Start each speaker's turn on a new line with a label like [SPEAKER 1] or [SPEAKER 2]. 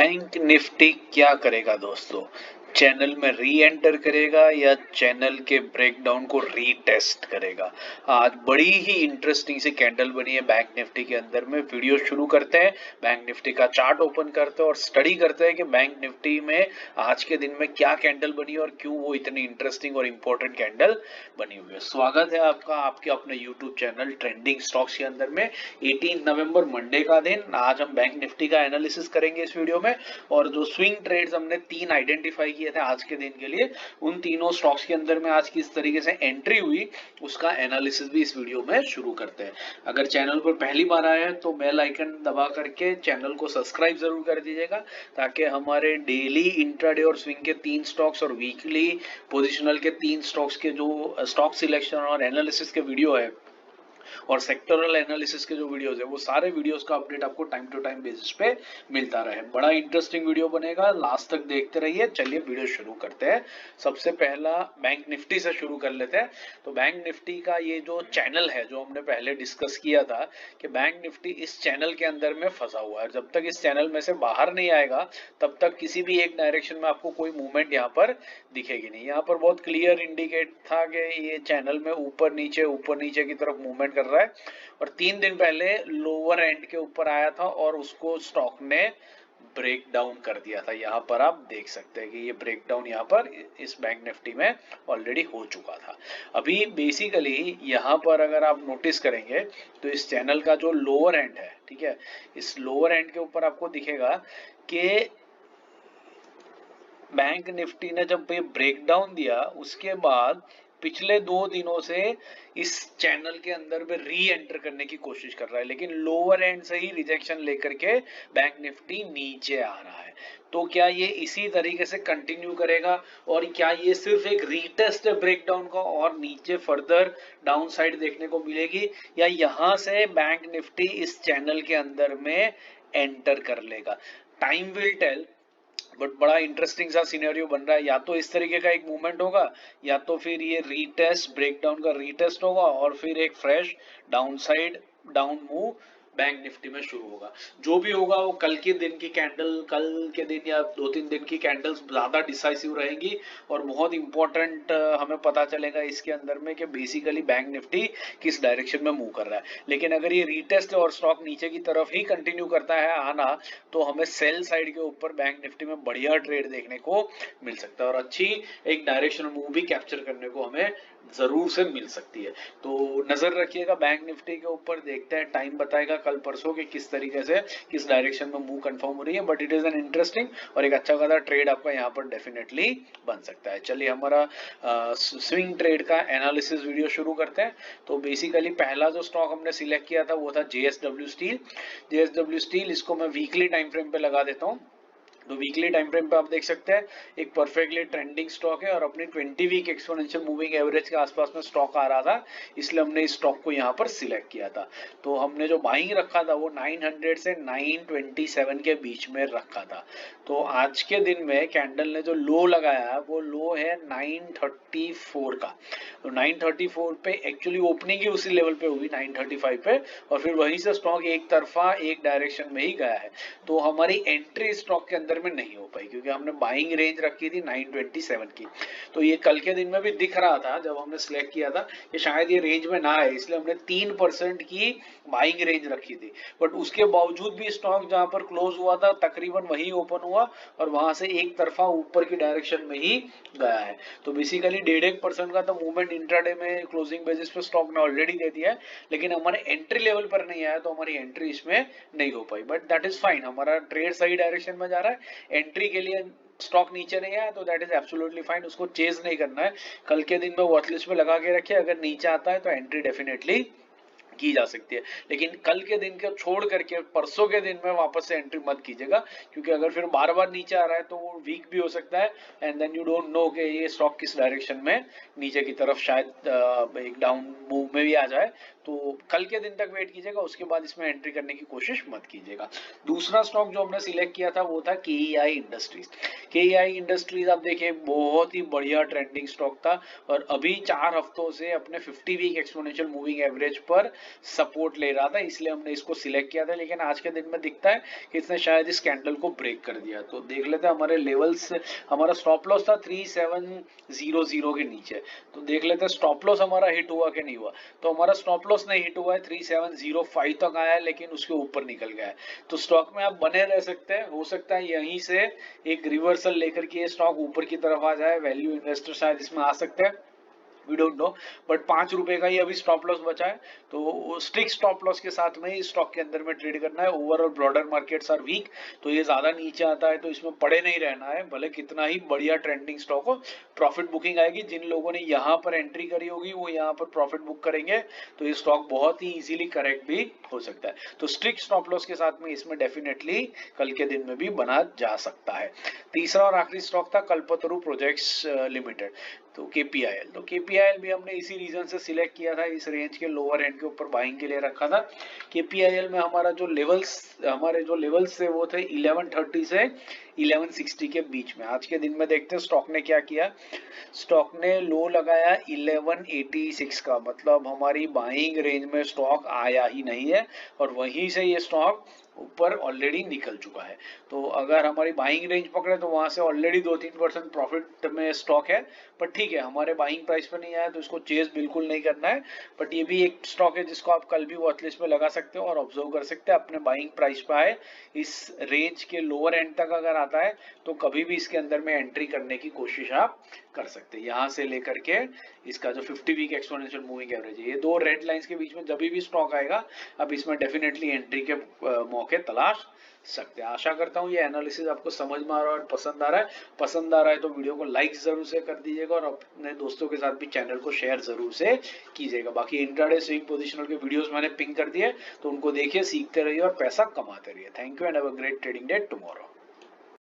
[SPEAKER 1] Bank Nifty क्या करेगा दोस्तों? चैनल में री एंटर करेगा या चैनल के ब्रेकडाउन को रीटेस्ट करेगा? आज बड़ी ही इंटरेस्टिंग सी कैंडल बनी है बैंक निफ्टी के अंदर में। वीडियो शुरू करते हैं, बैंक निफ्टी का चार्ट ओपन करते हैं और स्टडी करते हैं कि बैंक निफ्टी में आज के दिन में क्या कैंडल बनी है और क्यों वो इतनी इंटरेस्टिंग और इंपॉर्टेंट कैंडल बनी हुई है। स्वागत है आपका आपके अपने यूट्यूब चैनल ट्रेंडिंग स्टॉक्स के अंदर में। 18 नवंबर मंडे का दिन, आज हम बैंक निफ्टी का एनालिसिस करेंगे इस वीडियो में। और जो स्विंग ट्रेड्स हमने 3 आइडेंटिफाई किए थे आज के दिन के लिए, उन तीनों स्टॉक्स के अंदर में आज किस तरीके से एंट्री हुई उसका एनालिसिस भी इस वीडियो में शुरू करते हैं। अगर चैनल पर पहली बार आया है तो बेल आइकन दबा करके चैनल को सब्सक्राइब जरूर कर दीजिएगा, ताकि हमारे डेली इंट्राडे और स्विंग के 3 स्टॉक्स और वीकली पोजिशनल के 3 स्टॉक्स के जो स्टॉक सिलेक्शन और एनालिसिस के वीडियो है और सेक्टोरल एनालिसिस के जो वीडियोस है वो सारे वीडियोस का अपडेट आपको टाइम टू टाइम बेसिस पे मिलता रहे। बड़ा इंटरेस्टिंग वीडियो बनेगा, लास्ट तक देखते रहिए। चलिए वीडियो शुरू करते हैं। सबसे पहला बैंक निफ्टी से शुरू कर लेते हैं। तो बैंक निफ्टी का ये जो चैनल है जो हमने पहले डिस्कस किया था कि बैंक निफ्टी इस चैनल के अंदर में फंसा हुआ है। जब तक इस चैनल में से बाहर नहीं आएगा तब तक किसी भी एक डायरेक्शन में आपको कोई मूवमेंट यहाँ पर दिखेगी नहीं। यहाँ पर बहुत क्लियर इंडिकेट था कि ये चैनल में ऊपर नीचे की तरफ मूवमेंट कर रहा है और 3 दिन पहले लोअर एंड के ऊपर आया था और उसको स्टॉक ने ब्रेक डाउन कर दिया था। यहाँ पर आप देख सकते हैं कि ये ब्रेक डाउन यहाँ पर इस बैंक निफ्टी में ऑलरेडी हो चुका था। अभी बेसिकली यहाँ पर अगर आप नोटिस करेंगे तो इस चैनल का जो लोअर एंड है, ठीक है, इस लोअर एंड के ऊपर आपको दिखेगा कि बैंक निफ्टी ने जब ये ब्रेकडाउन दिया उसके बाद पिछले 2 दिनों से इस चैनल के अंदर में री एंटर करने की कोशिश कर रहा है, लेकिन लोअर एंड से ही रिजेक्शन लेकर के बैंक निफ्टी नीचे आ रहा है। तो क्या ये इसी तरीके से कंटिन्यू करेगा और क्या ये सिर्फ एक रीटेस्ट है ब्रेकडाउन का और नीचे फर्दर डाउन साइड देखने को मिलेगी, या यहां से बैंक निफ्टी इस चैनल के अंदर में एंटर कर लेगा? टाइम विल टेल, बट बड़ा इंटरेस्टिंग सा सिनेरियो बन रहा है। या तो इस तरीके का एक मूवमेंट होगा या तो फिर ये रीटेस्ट ब्रेकडाउन का रीटेस्ट होगा और फिर एक fresh down side down move bank Nifty में शुरू होगा। जो भी होगा वो कल के दिन की कैंडल, कल के दिन या 2-3 दिन की कैंडल्स ज्यादा डिसाइसिव रहेंगी और बहुत इंपॉर्टेंट हमें पता चलेगा इसके अंदर में कि बेसिकली बैंक निफ्टी किस डायरेक्शन में मूव कर रहा है। लेकिन अगर ये रीटेस्ट और स्टॉक नीचे की तरफ ही कंटिन्यू करता है आना तो हमें सेल साइड के ऊपर बैंक निफ्टी में बढ़िया ट्रेड देखने को मिल सकता है और अच्छी एक डायरेक्शनल मूव भी कैप्चर करने को हमें जरूर से मिल सकती है। तो नजर रखिएगा बैंक निफ्टी के ऊपर, देखते हैं टाइम बताएगा कल परसों के किस तरीके से किस डायरेक्शन में मूव कंफर्म हो रही है। But it is an interesting और एक अच्छा खासा ट्रेड आपका यहाँ पर डेफिनेटली बन सकता है। चलिए हमारा स्विंग ट्रेड का एनालिसिस वीडियो शुरू करते हैं। तो बेसिकली पहला जो स्टॉक हमने सिलेक्ट किया था वो था जेएसडब्ल्यू स्टील। जेएसडब्ल्यू स्टील, इसको मैं वीकली टाइम फ्रेम पे लगा देता हूँ। तो वीकली टाइम फ्रेम पे आप देख सकते हैं एक परफेक्टली ट्रेंडिंग स्टॉक है और अपनी 20 वीक एक्सपोनेंशियल मूविंग एवरेज के आसपास में स्टॉक आ रहा था, इसलिए हमने इस स्टॉक को यहाँ पर सिलेक्ट किया था। तो हमने जो बाइंग रखा था वो 900 से 927 के बीच में रखा था। तो आज के दिन में कैंडल ने जो लो लगाया वो लो है 934 का। तो 934 पे एक्चुअली ओपनिंग ही उसी लेवल पे हुई 935 पे और फिर वहीं से स्टॉक एक तरफा एक डायरेक्शन में ही गया है। तो हमारी एंट्री स्टॉक के अंदर में नहीं हो पाई क्योंकि हमने बाइंग रेंज रखी थी 927 की। तो ये कल के दिन में भी दिख रहा था जब हमने सिलेक्ट किया था कि शायद ये रेंज में ना आए, इसलिए हमने 3% की बाइंग रेंज रखी थी। बट उसके बावजूद भी स्टॉक जहां पर क्लोज हुआ था तकरीबन वही ओपन हुआ और वहां से एक तरफा ऊपर की डायरेक्शन में ही गया है। तो बेसिकली 1.5% का तो मूवमेंट इंट्राडे में क्लोजिंग बेसिस पे स्टॉक ने ऑलरेडी दे दिया है, लेकिन हमारे एंट्री लेवल पर नहीं आया तो हमारी एंट्री इसमें नहीं हो पाई। बट दैट इज फाइन, हमारा ट्रेड सही डायरेक्शन में जा रहा है। एंट्री के लिए स्टॉक नीचे नहीं आया तो दैट इज एब्सोल्युटली फाइन, उसको चेज नहीं करना है। कल के दिन में वॉच लिस्ट में लगा के रखिए, अगर नीचे आता है तो एंट्री डेफिनेटली की जा सकती है। लेकिन कल के दिन को छोड़ करके परसों के दिन में वापस से एंट्री मत कीजिएगा, क्योंकि अगर फिर बार बार नीचे आ रहा है तो वो वीक भी हो सकता है and then you don't know कि ये स्टॉक किस डायरेक्शन में नीचे की तरफ शायद एक डाउन मूव में भी आ जाए। तो कल के दिन तक वेट कीजिएगा, उसके बाद इसमें एंट्री करने की कोशिश मत कीजिएगा। दूसरा स्टॉक जो हमने सिलेक्ट किया था वो था केईआई इंडस्ट्रीज। केईआई इंडस्ट्रीज आप देखिए बहुत ही बढ़िया ट्रेंडिंग स्टॉक था और अभी 4 हफ्तों से अपने 50 वीक एक्सपोनेंशियल मूविंग एवरेज पर सपोर्ट ले रहा था, इसलिए हमने इसको सिलेक्ट किया था। लेकिन आज के दिन में दिखता है कि इसने शायद इस कैंडल को ब्रेक कर दिया। तो देख लेते हैं हमारे लेवल्स। हमारा स्टॉप लॉस था 3700 के नीचे, तो देख लेते हैं स्टॉप लॉस हमारा हिट हुआ कि नहीं हुआ। तो हमारा स्टॉप लॉस नहीं हिट हुआ है, 3705 तक आया है, लेकिन उसके ऊपर निकल गया है। तो स्टॉक में आप बने रह सकते हैं, हो सकता है यहीं से एक रिवर्सल लेकर के ये स्टॉक ऊपर की तरफ आ जाए। वैल्यू इन्वेस्टर शायद इसमें आ सकते हैं, वी डोंट नो, बट 5 रुपए का ही अभी स्टॉप लॉस बचा है, तो स्ट्रिक्ट स्टॉप लॉस के साथ में इस स्टॉक के अंदर में ट्रेड करना है। Overall broader markets are weak, तो ये ज्यादा नीचे आता है तो इसमें पड़े नहीं रहना है, भले कितना ही बढ़िया ट्रेंडिंग स्टॉक हो। प्रॉफिट बुकिंग आएगी, जिन लोगों ने यहाँ पर एंट्री करी होगी वो यहाँ पर प्रॉफिट बुक करेंगे, तो ये स्टॉक बहुत ही इजीली करेक्ट भी हो सकता है। तो स्ट्रिक्ट स्टॉप लॉस के साथ में इसमें डेफिनेटली कल के दिन में भी बना जा सकता है। तीसरा और आखिरी स्टॉक था कल्पतरु प्रोजेक्ट्स लिमिटेड, तो केपीआईएल। तो केपीआईएल भी हमने इसी रीजन से सिलेक्ट किया था, इस रेंज के लोअर एंड के ऊपर बाइंग के लिए रखा था। केपीआईएल में हमारे जो लेवल्स थे वो थे 1130 से 1160 के बीच में। आज के दिन में देखते हैं स्टॉक ने क्या किया। स्टॉक ने लो लगाया 1186 का, मतलब हमारी बाइंग रेंज में स्टॉक आया ही नहीं है और वहीं से ये स्टॉक ऊपर ऑलरेडी निकल चुका है। तो अगर हमारी बाइंग रेंज पकड़े तो वहां से ऑलरेडी 2-3% प्रॉफिट में स्टॉक है, पर ठीक है हमारे बाइंग प्राइस पे नहीं आया तो इसको चेस बिल्कुल नहीं करना है। बट ये भी एक स्टॉक है जिसको आप कल भी वॉच लिस्ट में लगा सकते हो और ऑब्जर्व कर सकते हैं अपने बाइंग प्राइस पे आए इस रेंज के लोअर एंड तक अगर आता है तो कभी भी इसके अंदर में एंट्री करने की कोशिश आप कर सकते हैं। यहाँ से लेकर के इसका जो 50 वीक एक्सपोनेंशियल मूविंग एवरेज है, ये दो रेड लाइंस के बीच में जब भी स्टॉक आएगा अब इसमें डेफिनेटली एंट्री के मौके तलाश सकते हैं। आशा करता हूँ ये एनालिसिस आपको समझ में आ रहा है और पसंद आ रहा है। पसंद आ रहा है तो वीडियो को लाइक जरूर से कर दीजिएगा और अपने दोस्तों के साथ भी चैनल को शेयर जरूर से कीजिएगा। बाकी इंट्राडे स्विंग पोजिशनल के वीडियोस मैंने पिंक कर दिए, तो उनको देखिए, सीखते रहिए और पैसा कमाते रहिए। Thank you and have a great trading day tomorrow.